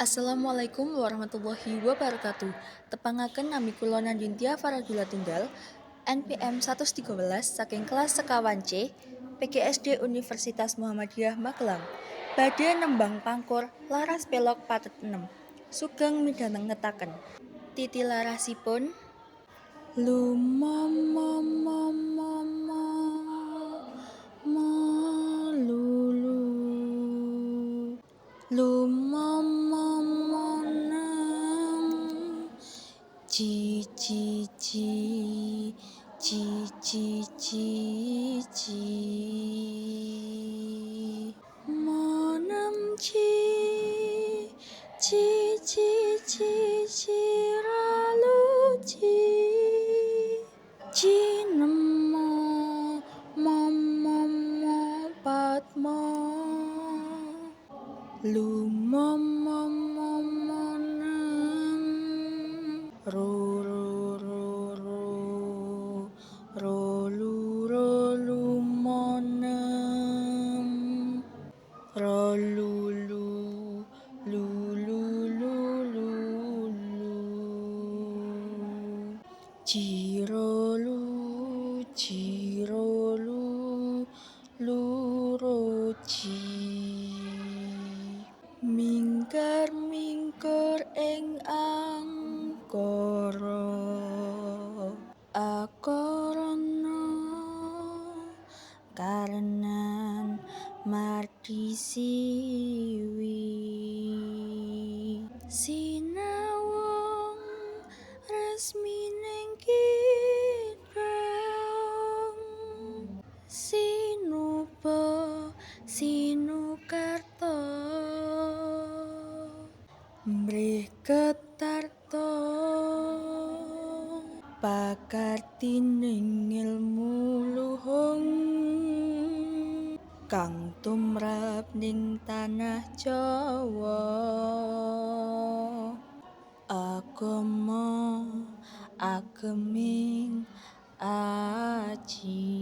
Assalamualaikum warahmatullahi wabarakatuh. Tepangaken nami kula Nandintia Faradula Tunggal, NPM 113 saking kelas sekawan C, PGSD Universitas Muhammadiyah Magelang. Badhe nembang pangkur laras pelok patet 6. Sugeng midhaneng ngetaken. Titilarasipun Lumamamamamamamulu Lumamanam Ci ci ci ci ci ci ci Manam ci ci ci ci ci ralu ci ci nemo mama padma Lumamamamanam ro ro ro ro rolu rolu monam rolulu lulu lulu lu cirolu cirolu luroci mingkar mingkar ing angkara akarana karenan mardi siwi sinawang resmining kidrang sinupa sinukarta mrih ketarta pakartining ilmu luhung kang tumrap ning tanah Jawa agama ageming aji